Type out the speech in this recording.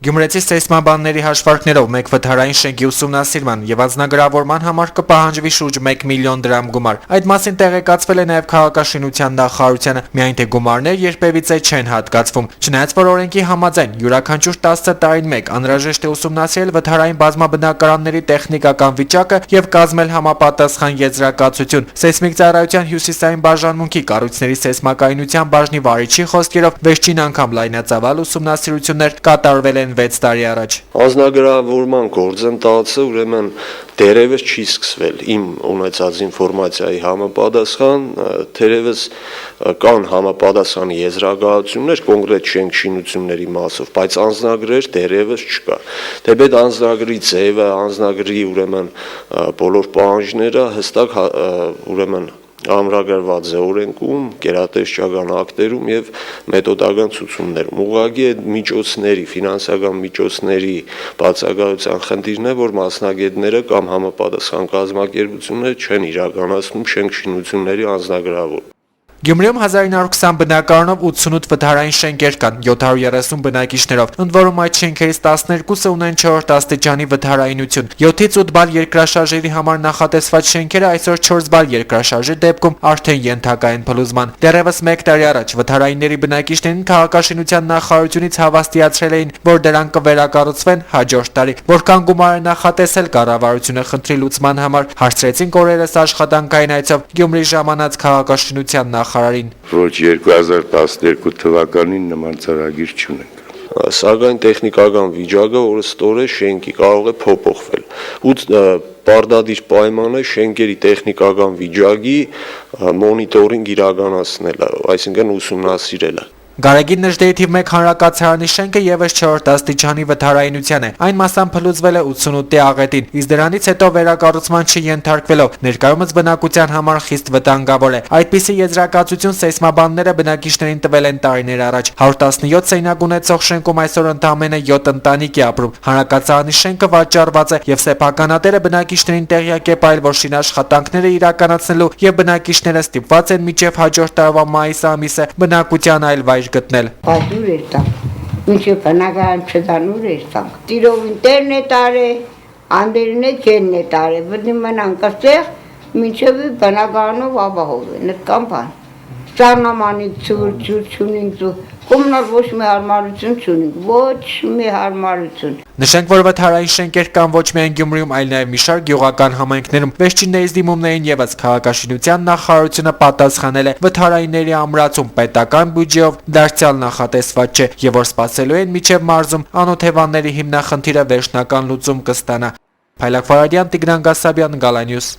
Գյումրեցի սեյսմաբանների հաշվարկներով մեկ վթարային շենքի ուսումնասիրման և անձնագրավորման համար կպահանջվի շուրջ 1 միլիոն դրամ գումար։ Այդ մասին տեղեկացվել է նաև քաղաքաշինության նախարարությանը, միայն թե գումարներ երբևիցե չեն հատկացվում։ Չնայած որ օրենքի համաձայն յուրաքանչյուր 10 տարին մեկ անհրաժեշտ է ուսումնասիրել վթարային բազմաբնակարանների տեխնիկական վիճակը և կազմել համապատասխան եզրակացություն։ Սեյսմիկ ծառայության հյուսիսային բաժանմունքի կառույցների սեյսմակայունության բաժնի վարիչի խոսքերով վերջին անգամ լայնածավալ ուսումնասիրություններ կատարվել են 6 տարի առաջ։ Անձնագրավորման գործընթացը ուրեմն դերևս չի սկսվել իմ ունեցած ինֆորմացիայի համապատասխան, թերևս կան համապատասխան եզրակացություններ կոնկրետ շենք շինությունների մասով, բայց անձնագրեր դերևս չկա։ Թեպետ անձնագրի ձևը, անձնագրի ուրեմն բոլոր պահանջները հստակ ուրեմն ամրագրված է օրենքում, գերատեսչական ակտերում եւ մեթոդական ցուցումներում։ Ուղղակի այդ միջոցների, ֆինանսական միջոցների բացակայության խնդիրն է, որ մասնագետները կամ համապատասխան կազմակերպությունները չեն իրականացնում շենք շինությունների անձնագրավորում։ Գյումրիում 1920 բնակարանով 88 վթարային շենքեր կան 730 բնակիչներով, ընդ որում այդ շենքերից 12-ը ունեն 4-րդ աստիճանի վթարայինություն։ 7-ից 8 բալ երկրաշարժերի համար նախատեսված շենքերը այսօր 4 բալ երկրաշարժի դեպքում արդեն ենթակա են փլուզման։ Դեռևս 1 տարի առաջ վթարայինների բնակիչներին քաղաքաշինության նախարարությունից հավաստիացրել էին, որ դրանք կվերակառուցվեն հաջորդ տարի։ Որքան գումար է նախատեսել կառավարությունը խնդրի լուծման համար, հարցրեցինք օրերս աշխատանքային այցով Գյումրի ժամանած քաղաքաշինության նախարարին։ Ոչ 2012 թվականին նման ծրագիր չունենք։ Սակայն տեխնիկական վիճակը օրստորե շենքի կարող է փոփոխվել։ Ու պարտադիր պայման է շենքերի տեխնիկական վիճակի մոնիտորինգ իրականացնելը, այսինքն ուսումնասիրելը։ Գարեգին Նժդեի թիվ 1 հանրակացարանի շենքը եւս 4-րդ աստիճանի վթարայինության է։ Այն մասամբ փլուզվել է 88-ի աղետին, իսկ դրանից հետո վերակառուցման չենթարկվելով ներկայումս բնակության համար խիստ վտանգավոր է։ Այդպիսի եզրակացություն սեյսմաբանները բնակիչներին տվել են տարիներ առաջ։ 117 սենյակ ունեցող շենքում այսօր ընդամենը 7 ընտանիք է ապրում։ Հանրակացարանի շենքը վաճառված է եւ սեփականատերը բնակիչներին տեղյակ է պահել, որ շինաշխատանքները իրականացնելու եւ բնակիչները ստիպված են մինչեւ հաջորդ տարվա մայիս ամիսը բնակության այլ վայր գտնել։ Բայց ուր էր տանք, մինչև բնակարան չտան ուր էր տանք, տիրով ինտերնետ արե, անդերին է կենն է տարե, բնի մնանք աստեղ, մինչև բնակարանով ապահով է, նրկան բան, սարնամանիք ծուր չունինք, կոմնալ ոչ մի հարմարություն չունինք, ոչ մի հարմարություն։ Նշենք, որ վթարային շենքեր կան ոչ միայն Գյումրիում, այլ նաև մի շարք գյուղական համայնքներում։ Վերջիններիս դիմումներին եւս քաղաքաշինության նախարարությունը պատասխանել է վթարայինների ամրացում պետական բյուջեով դարձյալ նախատեսված չէ եւ որ սպասելու են մինչեւ մարզում անօթևանների հիմնախնդիրը վերջնական լուծում կստանա։ Փայլակ Ֆարադյան, Տիգրան Գասաբյան, Գալանյուս։